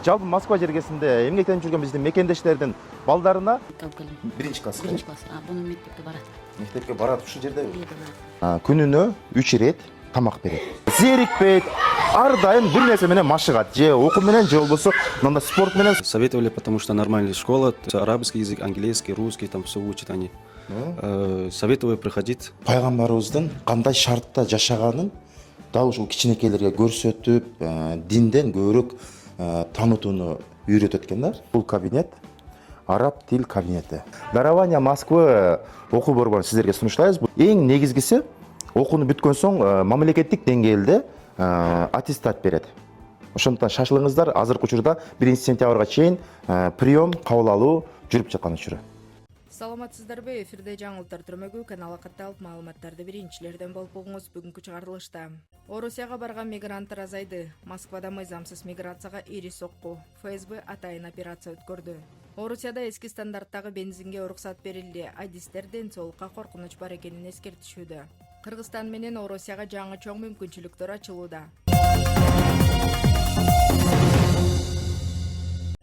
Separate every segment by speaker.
Speaker 1: Жалпы Москва жергесинде эмгектенип жүргөн биздин мекендештердин балдарына биринчи класс.
Speaker 2: Биринчи класс. Буну мектепке барат.
Speaker 1: Мектепке барат ушул жерде.
Speaker 2: Барат.
Speaker 1: Күнүнө 3 ирет тамак берет. Зерикпейт, ар дайым бир нерсе менен машыгат. Же окуу менен, же болбосо мында спорт менен.
Speaker 3: Советовали, потому что нормальная школа, арабский язык, английский, русский, там все учат они. Советовали приходить.
Speaker 1: Пайгамбарыбыздын кандай шартта жашаганын дал ушул кичинекейлерге көрсөтүп, динден көбүрөөк танытууну үйрөтөт экендар. Бул кабинет араб тил кабинети. Дарование Москвы окуу борборун сиздерге сунуштайбыз. Эң негизгиси окууну бүткөн соң мамлекеттик деңгээлде аттестат берет. Ошондуктан шашылыңыздар, азыркы учурда 1 сентябрга чейин прием кабыл алуу жүрүп жаткан учуру.
Speaker 4: Саламатсыздарбы, эфирде жаңылыктар түрмөгү каналы катталып маалыматтарды биринчилерден болуп болуңуз. Бүгүнкү чыгарылышта Орусияга барган мигранттар азайды. Москвада мыйзамсыз миграцияга ири сокку. ФСБ атайын операция өткөрдү. Орусияда эски стандарттагы бензинге уруксат берилди. Адистер ден соолукка коркунуч бар экенин эскертишүүдө. Кыргызстан менен Орусияга жаңы чоң мүмкүнчүлүктөр ачылууда.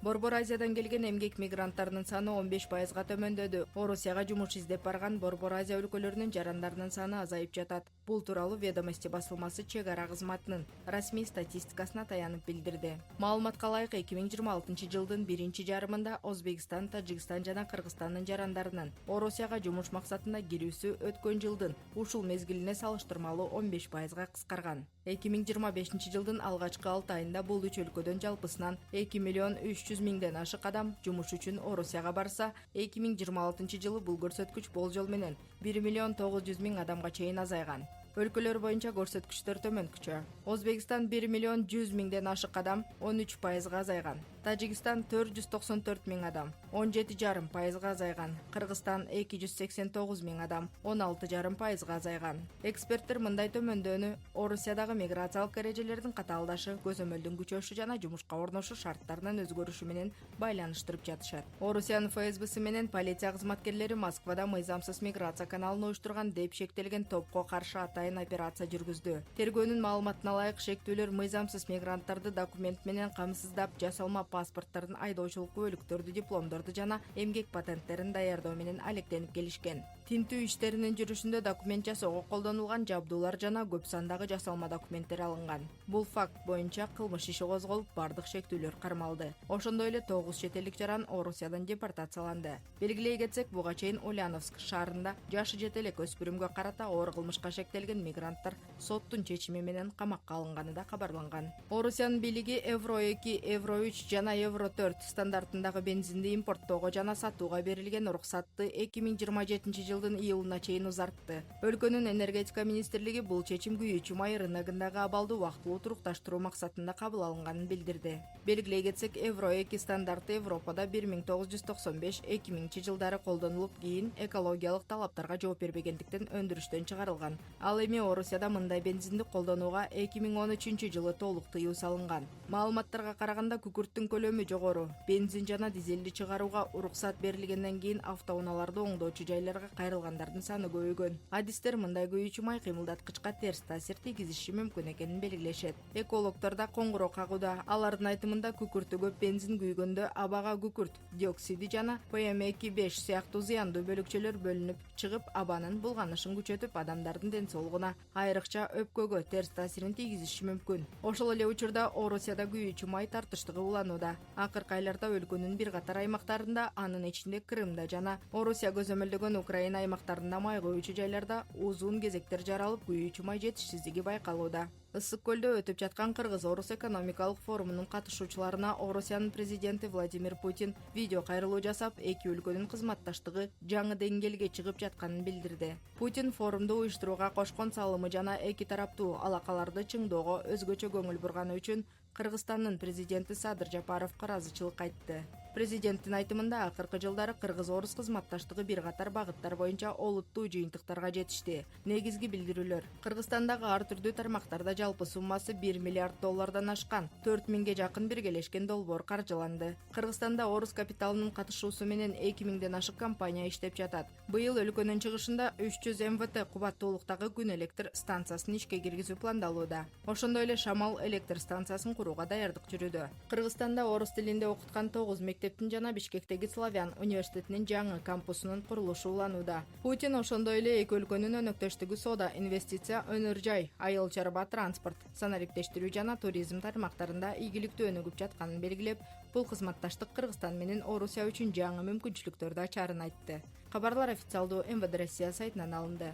Speaker 4: Борбор Азиядан келген эмгек мигранттарынын саны 15%га төмөндөдү. Орусияга жумуш издеп барган Борбор Азия өлкөлөрүнүн жарандарынын саны азайып жатат. Бул тууралуу Ведомости басылмасы чек ара кызматынын расмий статистикасына таянып билдирди. Маалыматка ылайык 2026 жылдын биринчи жарымында Өзбекстан, Тажикстан жана Кыргызстандын жарандарынын Орусияга жумуш максатында кирүүсү өткөн жылдын ушул мезгилине салыштырмалуу 15%га кыскарган. 2025 жылдын алгачкы 6 айында бул үч өлкөдөн жалпысынан 2 миллион 300 миңден ашык адам жумуш үчүн Орусияга барса, 2026 жылы бул көрсөткүч болжол менен 1 миллион 900 миң адамга чейин азайган. Өлкөлөр боюнча көрсөткүчтөр төмөнкүчө. Өзбекстан 1 миллион 100 миңден ашык адам 13%га азайган. Тажикстан 494 миң адам 17,5%га азайган. Кыргызстан 289 миң адам 16,5%га азайган. Эксперттер мындай төмөндөөнү Орусиядагы миграциялык эрежелердин катаалдашы, көзөмөлдүн күчөшү жана жумушка орношуу шарттарынын өзгөрүшү менен байланыштырып жатышат. Орусиянын ФСБсы менен полиция кызматкерлери Москвада мыйзамсыз миграция каналын уюштурган деп шектелген топко каршы атайын операция жүргүздү. Тергөөнүн маалыматына ылайык шектүүлөр мыйзамсыз мигранттарды документ менен камсыздап, жасалма паспорттардын айдоочулук кубөлүктөрдү, дипломдорду жана эмгек патенттерин даярдоо менен алектенип келишкен. Тинтүү иштеринин жүрүшүндө документ жасоого колдонулган жабдуулар жана көп сандагы жасалма документтер алынган. Бул факт боюнча кылмыш иши козголуп, бардык шектүүлөр кармалды. Ошондой эле 9 чет элдик жаран Орусиядан депортацияланды. Белгилей кетсек, буга чейин Ульяновск шаарында жашы жете элек өспүрүмгө карата оор кылмышка шектелген мигранттар соттун чечими менен камакка алынганы да кабарланган. Орусиянын бийлиги Евро 2, Евро 3 жана Евро 4 стандартындагы бензинди импорттоого жана сатууга берилген уруксатты 2027 жылдын июлуна чейин узартты. Өлкөнүн энергетика министрлиги бул чечим күйүүчү май рыногундагы абалды убактылуу турукташтыруу максатында кабыл алынганын билдирди. Белгилей кетсек, Евро 2 стандарты Европада 1995-2000 жылдары колдонулуп, кийин экологиялык талаптарга жооп бербегендиктен өндүрүштөн чыгарылган. Ал эми Орусияда мындай бензинди колдонууга 2013 жылы толук тыюу салынган. Маалыматтарга караганда күкүрттүн көлөмү жогору. Бензин жана дизелди чыгарууга уруксат берилгенден кийин автоунааларды оңдоочу жайларга кайрылгандардын саны көбөйгөн. Адистер мындай күйүүчү май кыймылдаткычка терс таасир тийгизиши мүмкүн экенин белгилешет. Экологдор да коңгуроо кагууда. Алардын айтымында күкүртү көп бензин күйгөндө абага күкүрт диоксиди жана PM2,5 сыяктуу зыяндуу бөлүкчөлөр бөлүнүп чыгып, абанын булганышын күчөтүп, адамдардын ден соолугуна, айрыкча өпкөгө терс таасирин тийгизиши мүмкүн. Ошол эле учурда Орусияда күйүүчү май тартыштыгы уланууда. Акыркы айларда өлкөнүн бир катар аймактарында, анын ичинде Крымда жана Орусия көзөмөлдөгөн Украина аймактарында май коюучу жайларда узун кезектер жаралып, күйүүчү май жетишсиздиги байкалууда. Ысык көлдө өтүп жаткан Кыргыз-Орус экономикалык форумунун катышуучуларына Орусиянын президенти Владимир Путин видео кайрылуу жасап, эки өлкөнүн кызматташтыгы жаңы деңгээлге чыгып жатканын билдирди. Путин форумду уюштурууга кошкон салымы жана эки тараптуу алакаларды чыңдоого өзгөчө көңүл бурганы үчүн Кыргызстандын президенти Садыр Жапаровго ыраазычылык айтты. Президенттин айтымында акыркы жылдары Кыргыз-Орус кызматташтыгы бир катар багыттар боюнча олуттуу жыйынтыктарга жетишти. Негизги билдирүүлөр: Кыргызстандагы ар түрдүү тармактарда жалпы суммасы $1 миллиард ашкан 4000 жакын биргелешкен долбоор каржыланды. Кыргызстанда орус капиталынын катышуусу менен 2000ден ашык компания иштеп жатат. Быйыл өлкөнүн чыгышында 300 МВТ кубаттуулуктагы күн электр станциясын ишке киргизүү пландалууда. Ошондой эле Шамал электр станциясын курууга даярдык жүрүүдө. Кыргызстанда орус тилинде окуткан 9 мектептин жана Бишкектеги Славян университетинин жаңы кампусунун курулушу уланууда. Путин ошондой эле эки өлкөнүн өнөктөштүгү соода, инвестиция, өнөр жай, айыл чарба, транспорт, санариптештирүү жана туризм тармактарында ийгиликтүү өнүгүп жатканын белгилеп, бул кызматташтык Кыргызстан менен Орусия үчүн жаңы мүмкүнчүлүктөрдү ачаарын айтты. Кабарлар официалдуу МВД Россия сайтынан алынды.